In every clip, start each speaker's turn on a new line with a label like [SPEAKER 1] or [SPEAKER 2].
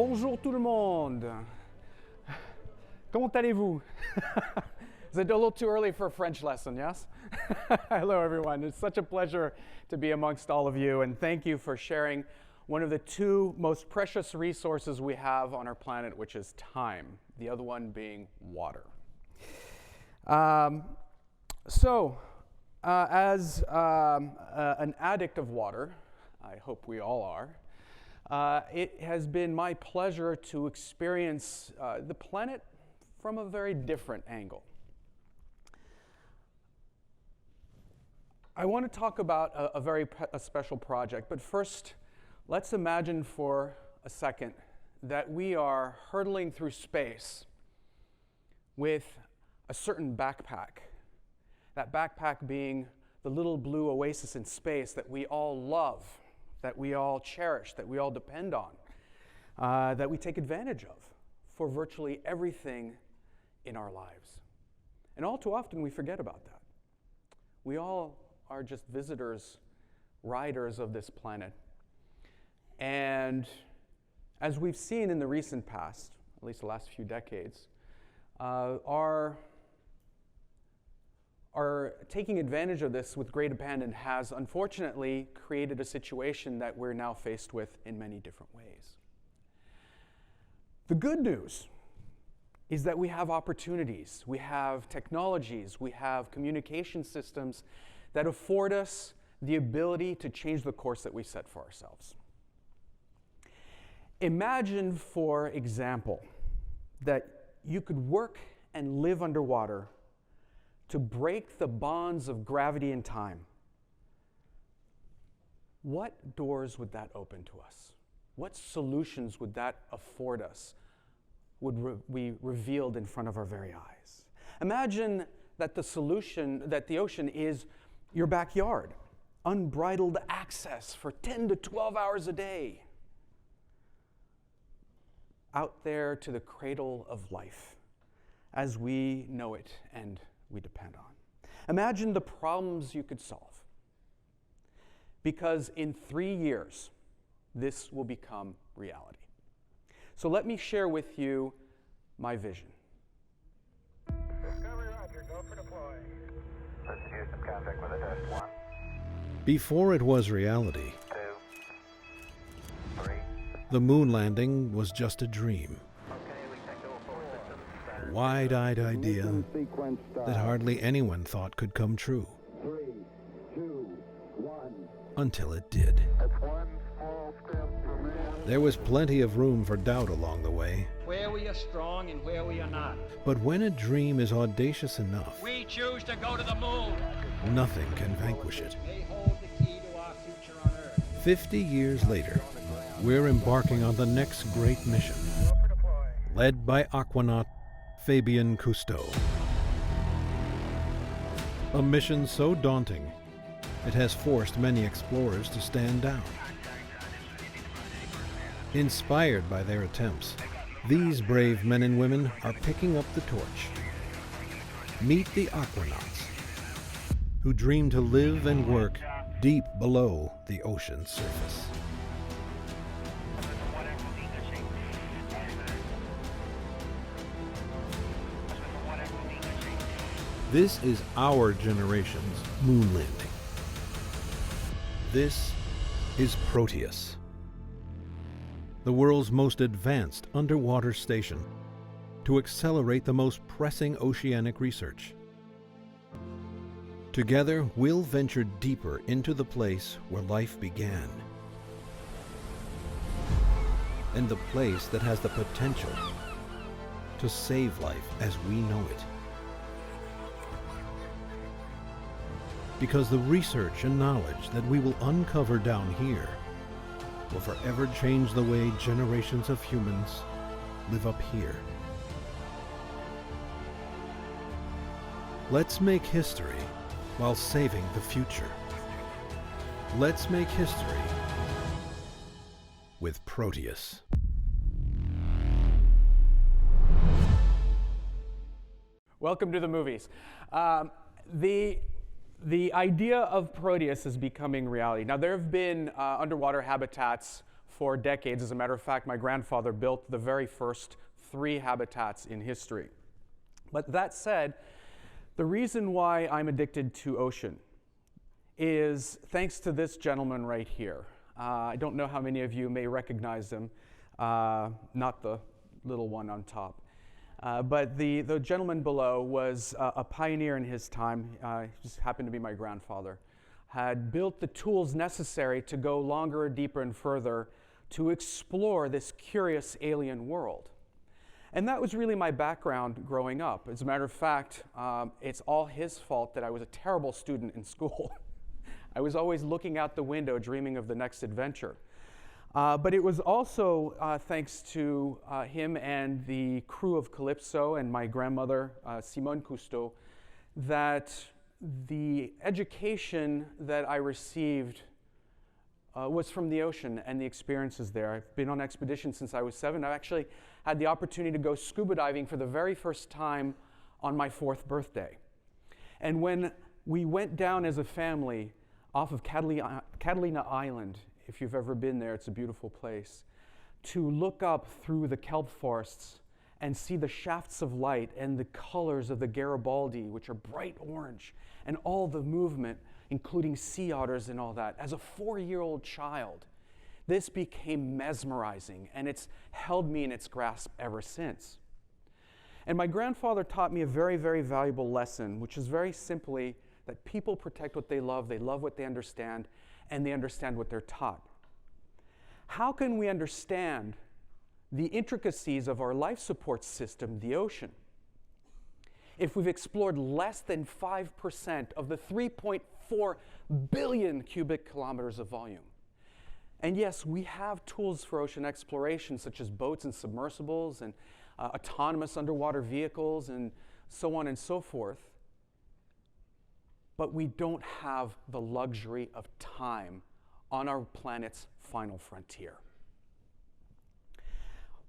[SPEAKER 1] Bonjour tout le monde. Comment allez-vous? Is it a little too early for a French lesson, yes? Hello, everyone. It's such a pleasure to be amongst all of you, and thank you for sharing one of the two most precious resources we have on our planet, which is time, the other one being water. As an addict of water, I hope we all are, it has been my pleasure to experience the planet from a very different angle. I want to talk about a very special project, but first, let's imagine for a second that we are hurtling through space with a certain backpack. That backpack being the little blue oasis in space that we all love, that we all cherish, that we all depend on, that we take advantage of for virtually everything in our lives. And all too often we forget about that. We all are just visitors, riders of this planet. And as we've seen in the recent past, at least the last few decades, our taking advantage of this with great abandon has unfortunately created a situation that we're now faced with in many different ways. The good news is that we have opportunities, we have technologies, we have communication systems that afford us the ability to change the course that we set for ourselves. Imagine, for example, that you could work and live underwater to break the bonds of gravity and time. What doors would that open to us? What solutions would that afford us, would be revealed in front of our very eyes? Imagine that the ocean is your backyard, unbridled access for 10 to 12 hours a day, out there to the cradle of life as we know it and we depend on. Imagine the problems you could solve, because in 3 years, this will become reality. So let me share with you my vision.
[SPEAKER 2] Discovery, Roger, go for deploy. This is Houston, contact with a test 1.
[SPEAKER 3] Before it was reality,
[SPEAKER 2] 2, 3.
[SPEAKER 3] the moon landing was just a dream.
[SPEAKER 2] Okay, we check all 4 systems.
[SPEAKER 3] A wide-eyed idea that hardly anyone thought could come true.
[SPEAKER 4] 3, 2, 1.
[SPEAKER 3] Until it did.
[SPEAKER 2] That's one small step for man.
[SPEAKER 3] There was plenty of room for doubt along the way.
[SPEAKER 5] Where we are strong and where we are not.
[SPEAKER 3] But when a dream is audacious enough,
[SPEAKER 5] We choose to go to the moon.
[SPEAKER 3] nothing can vanquish it.
[SPEAKER 5] They hold the key to our future on Earth.
[SPEAKER 3] 50 years later, we're embarking on the next great mission,
[SPEAKER 2] Go for deploy.
[SPEAKER 3] led by aquanaut Fabien Couste. A mission so daunting, it has forced many explorers to stand down. Inspired by their attempts, these brave men and women are picking up the torch. Meet the aquanauts, who dream to live and work deep below the ocean's surface. This is our generation's moon landing. This is Proteus, the world's most advanced underwater station to accelerate the most pressing oceanic research. Together, we'll venture deeper into the place where life began, and the place that has the potential to save life as we know it. Because the research and knowledge that we will uncover down here will forever change the way generations of humans live up here. Let's make history while saving the future. Let's make history with Proteus.
[SPEAKER 1] Welcome to the movies. The idea of Proteus is becoming reality. Now, there have been underwater habitats for decades. As a matter of fact, my grandfather built the very first 3 habitats in history. But that said, the reason why I'm addicted to ocean is thanks to this gentleman right here. I don't know how many of you may recognize him, not the little one on top. But the gentleman below was a pioneer in his time. He just happened to be my grandfather. Had built the tools necessary to go longer, deeper, and further to explore this curious alien world. And that was really my background growing up. As a matter of fact, it's all his fault that I was a terrible student in school. I was always looking out the window, dreaming of the next adventure. But it was also thanks to him and the crew of Calypso and my grandmother, Fabien Couste, that the education that I received was from the ocean and the experiences there. I've been on expeditions since I was 7. I actually had the opportunity to go scuba diving for the very first time on my 4th birthday. And when we went down as a family off of Catalina Island, if you've ever been there, it's a beautiful place, to look up through the kelp forests and see the shafts of light and the colors of the Garibaldi, which are bright orange, and all the movement, including sea otters and all that. As a 4-year-old child, this became mesmerizing, and it's held me in its grasp ever since. And my grandfather taught me a very, very valuable lesson, which is very simply that people protect what they love what they understand, and they understand what they're taught. How can we understand the intricacies of our life support system, the ocean, if we've explored less than 5% of the 3.4 billion cubic kilometers of volume? And yes, we have tools for ocean exploration, such as boats and submersibles and autonomous underwater vehicles and so on and so forth. But we don't have the luxury of time on our planet's final frontier.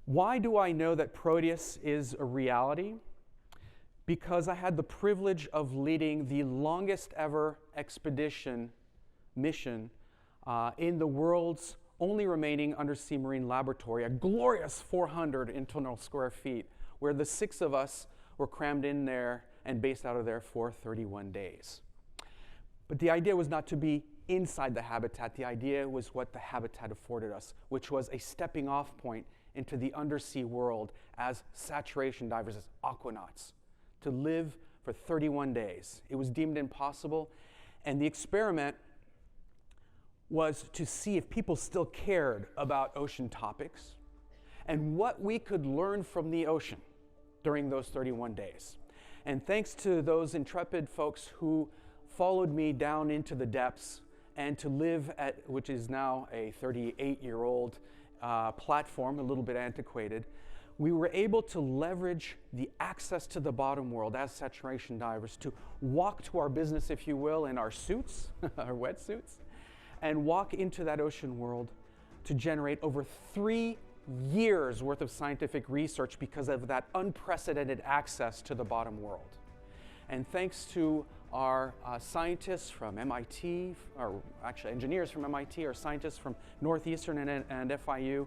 [SPEAKER 1] Why do I know that Proteus is a reality? Because I had the privilege of leading the longest ever expedition mission in the world's only remaining undersea marine laboratory, a glorious 400 internal square feet, where the 6 of us were crammed in there and based out of there for 31 days. But the idea was not to be inside the habitat. The idea was what the habitat afforded us, which was a stepping off point into the undersea world as saturation divers, as aquanauts, to live for 31 days. It was deemed impossible, and the experiment was to see if people still cared about ocean topics and what we could learn from the ocean during those 31 days. And thanks to those intrepid folks who followed me down into the depths and to live at, which is now a 38-year-old platform, a little bit antiquated, we were able to leverage the access to the bottom world as saturation divers to walk to our business, if you will, in our suits, our wetsuits, and walk into that ocean world to generate over 3 years worth of scientific research because of that unprecedented access to the bottom world. And thanks to our scientists from MIT, or actually engineers from MIT, or scientists from Northeastern and FIU,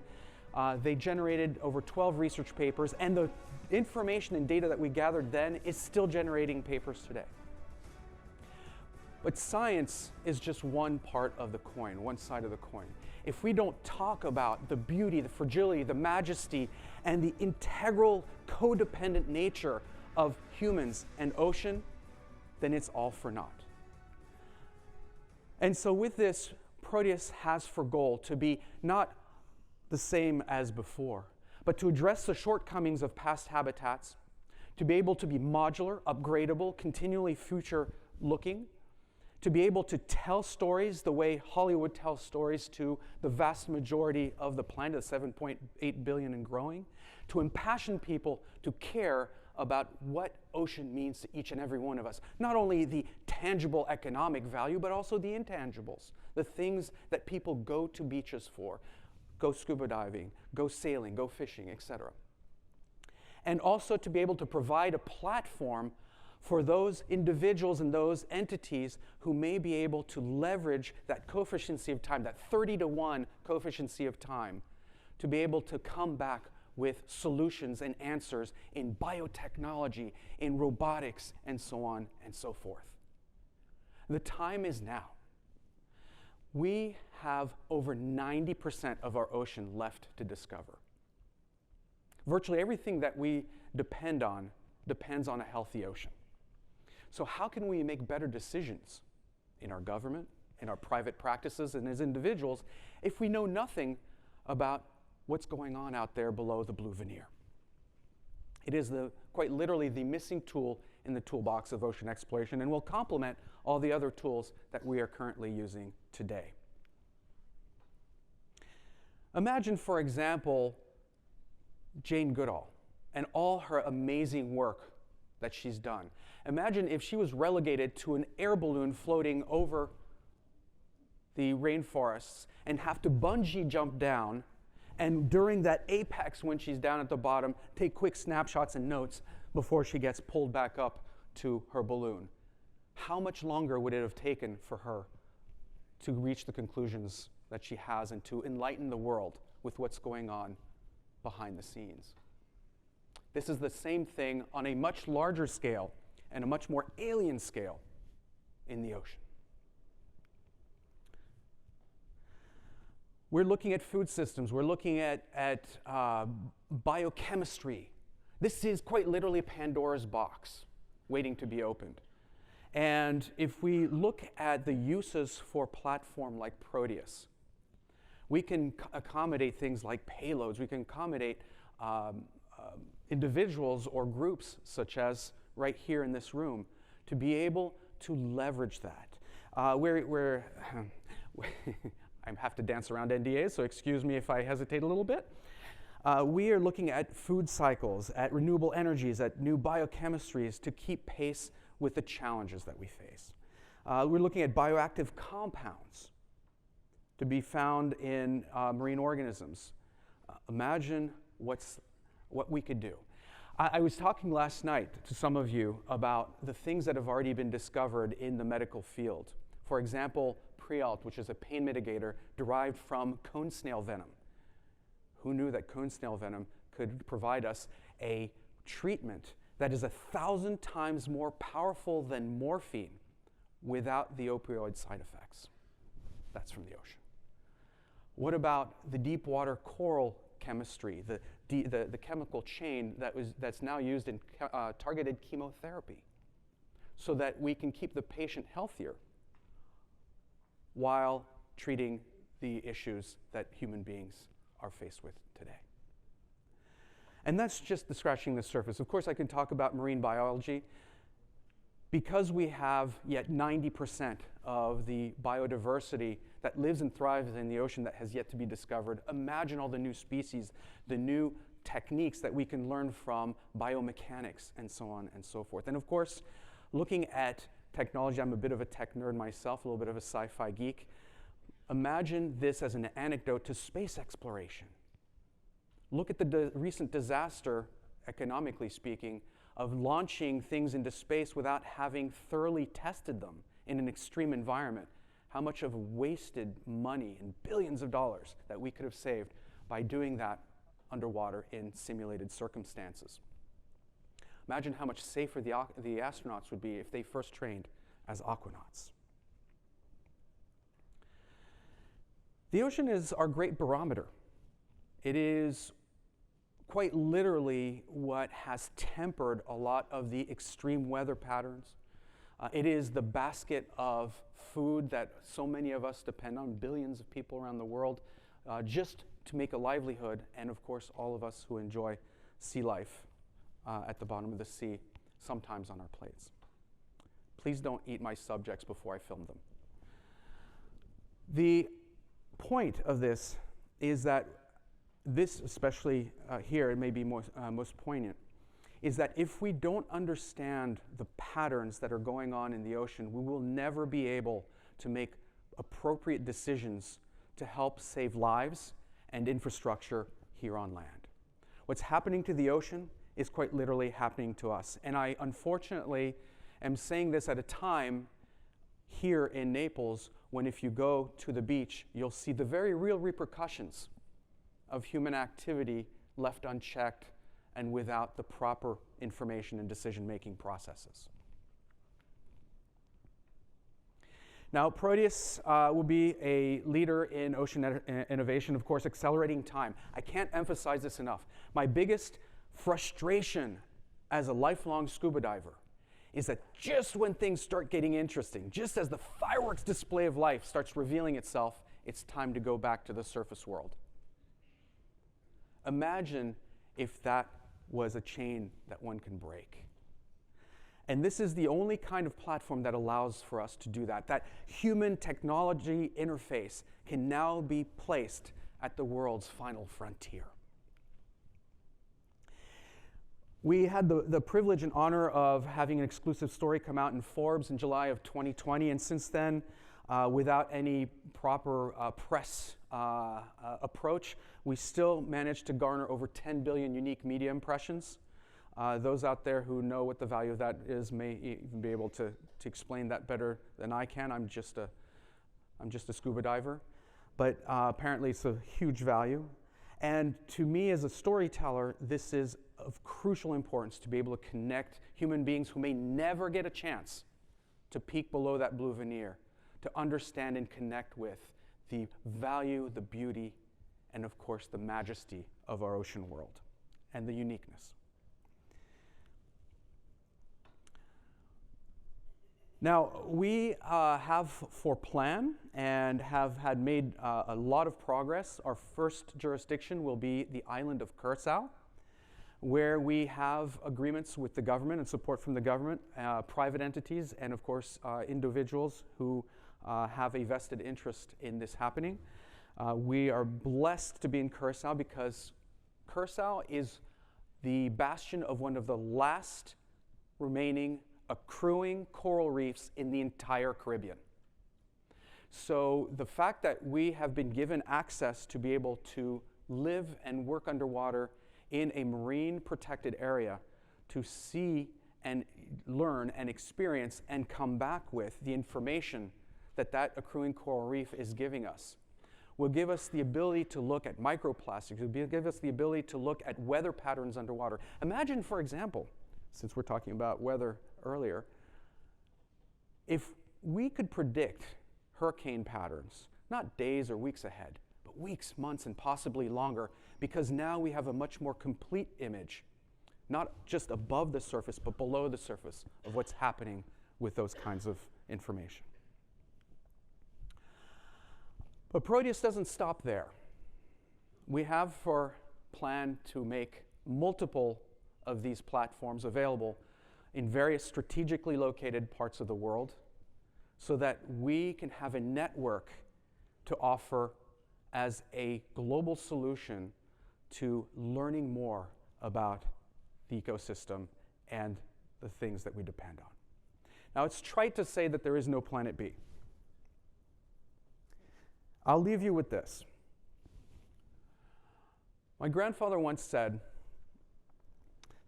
[SPEAKER 1] they generated over 12 research papers, and the information and data that we gathered then is still generating papers today. But science is just one part of the coin, one side of the coin. If we don't talk about the beauty, the fragility, the majesty, and the integral, codependent nature of humans and ocean, then it's all for naught. And so with this, Proteus has for goal to be not the same as before, but to address the shortcomings of past habitats, to be able to be modular, upgradable, continually future-looking, to be able to tell stories the way Hollywood tells stories to the vast majority of the planet, 7.8 billion and growing, to impassion people to care about what ocean means to each and every one of us. Not only the tangible economic value, but also the intangibles, the things that people go to beaches for, go scuba diving, go sailing, go fishing, etc. And also to be able to provide a platform for those individuals and those entities who may be able to leverage that coefficient of time, that 30-to-1 coefficient of time, to be able to come back with solutions and answers in biotechnology, in robotics, and so on and so forth. The time is now. We have over 90% of our ocean left to discover. Virtually everything that we depend on depends on a healthy ocean. So how can we make better decisions in our government, in our private practices, and as individuals if we know nothing about what's going on out there below the blue veneer? It is quite literally the missing tool in the toolbox of ocean exploration and will complement all the other tools that we are currently using today. Imagine, for example, Jane Goodall and all her amazing work that she's done. Imagine if she was relegated to an air balloon floating over the rainforests and have to bungee jump down, and during that apex when she's down at the bottom, take quick snapshots and notes before she gets pulled back up to her balloon. How much longer would it have taken for her to reach the conclusions that she has and to enlighten the world with what's going on behind the scenes? This is the same thing on a much larger scale and a much more alien scale in the ocean. We're looking at food systems. We're looking at biochemistry. This is quite literally Pandora's box waiting to be opened. And if we look at the uses for a platform like Proteus, we can accommodate things like payloads. We can accommodate individuals or groups, such as right here in this room, to be able to leverage that. I have to dance around NDAs, so excuse me if I hesitate a little bit. We are looking at food cycles, at renewable energies, at new biochemistries to keep pace with the challenges that we face. We're looking at bioactive compounds to be found in marine organisms. Imagine what we could do. I was talking last night to some of you about the things that have already been discovered in the medical field. For example, Prialt, which is a pain mitigator derived from cone snail venom. Who knew that cone snail venom could provide us a treatment that is 1,000 times more powerful than morphine without the opioid side effects? That's from the ocean. What about the deep water coral chemistry, the chemical chain that's now used in targeted chemotherapy, so that we can keep the patient healthier while treating the issues that human beings are faced with today? And that's just scratching the surface. Of course, I can talk about marine biology. Because we have yet 90% of the biodiversity that lives and thrives in the ocean that has yet to be discovered, imagine all the new species, the new techniques that we can learn from biomechanics, and so on and so forth. And of course, looking at technology, I'm a bit of a tech nerd myself, a little bit of a sci-fi geek. Imagine this as an anecdote to space exploration. Look at the recent disaster, economically speaking, of launching things into space without having thoroughly tested them in an extreme environment. How much of wasted money and billions of dollars that we could have saved by doing that underwater in simulated circumstances. Imagine how much safer the astronauts would be if they first trained as aquanauts. The ocean is our great barometer. It is quite literally what has tempered a lot of the extreme weather patterns. It is the basket of food that so many of us depend on, billions of people around the world, just to make a livelihood, and of course all of us who enjoy sea life at the bottom of the sea, sometimes on our plates. Please don't eat my subjects before I film them. The point of this is that this, especially here, it may be most poignant, is that if we don't understand the patterns that are going on in the ocean, we will never be able to make appropriate decisions to help save lives and infrastructure here on land. What's happening to the ocean is quite literally happening to us. And I unfortunately am saying this at a time here in Naples when if you go to the beach, you'll see the very real repercussions of human activity left unchecked and without the proper information and decision-making processes. Now, Proteus will be a leader in ocean innovation, of course, accelerating time. I can't emphasize this enough. My biggest frustration as a lifelong scuba diver is that just when things start getting interesting, just as the fireworks display of life starts revealing itself, it's time to go back to the surface world. Imagine if that was a chain that one can break. And this is the only kind of platform that allows for us to do that. That human technology interface can now be placed at the world's final frontier. We had the privilege and honor of having an exclusive story come out in Forbes in July of 2020, and since then, without any proper press approach, we still managed to garner over 10 billion unique media impressions. Those out there who know what the value of that is may even be able to explain that better than I can. I'm just a scuba diver, but apparently it's a huge value. And to me as a storyteller, this is of crucial importance to be able to connect human beings who may never get a chance to peek below that blue veneer, to understand and connect with the value, the beauty, and of course the majesty of our ocean world and the uniqueness. Now, we have for plan and have had made a lot of progress. Our first jurisdiction will be the island of Curacao, where we have agreements with the government and support from the government, private entities, and of course individuals who have a vested interest in this happening. We are blessed to be in Curacao because Curacao is the bastion of one of the last remaining accruing coral reefs in the entire Caribbean. So the fact that we have been given access to be able to live and work underwater in a marine protected area to see and learn and experience and come back with the information that that accruing coral reef is giving us will give us the ability to look at microplastics, will give us the ability to look at weather patterns underwater. Imagine, for example, since we're talking about weather earlier, if we could predict hurricane patterns, not days or weeks ahead, but weeks, months, and possibly longer, because now we have a much more complete image, not just above the surface, but below the surface of what's happening with those kinds of information. But Proteus doesn't stop there. We have for plan to make multiple of these platforms available in various strategically located parts of the world so that we can have a network to offer as a global solution to learning more about the ecosystem and the things that we depend on. Now, it's trite to say that there is no planet B. I'll leave you with this. My grandfather once said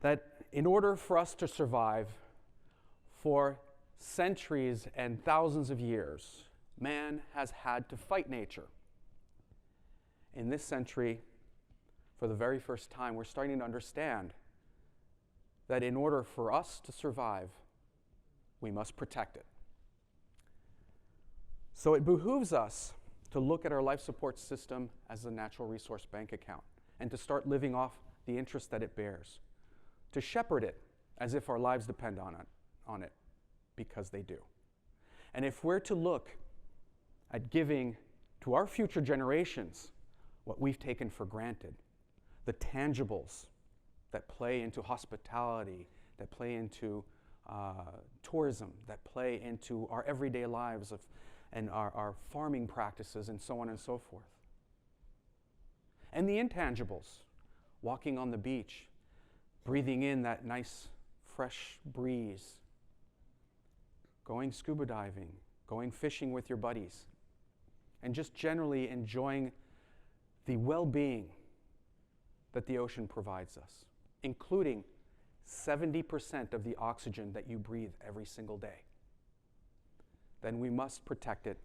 [SPEAKER 1] that in order for us to survive for centuries and thousands of years, man has had to fight nature. In this century, for the very first time, we're starting to understand that in order for us to survive, we must protect it. So it behooves us to look at our life support system as a natural resource bank account and to start living off the interest that it bears, to shepherd it as if our lives depend on it, because they do. And if we're to look at giving to our future generations what we've taken for granted, the tangibles that play into hospitality, that play into tourism, that play into our everyday lives and our farming practices and so on and so forth. And the intangibles, walking on the beach, breathing in that nice fresh breeze, going scuba diving, going fishing with your buddies, and just generally enjoying the well-being that the ocean provides us, including 70% of the oxygen that you breathe every single day, then we must protect it,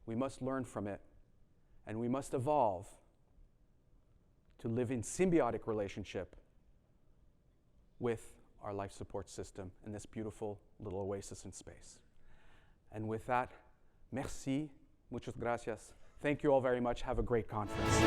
[SPEAKER 1] we must learn from it, and we must evolve to live in symbiotic relationship with our life support system in this beautiful little oasis in space. And with that, merci, muchas gracias. Thank you all very much. Have a great conference.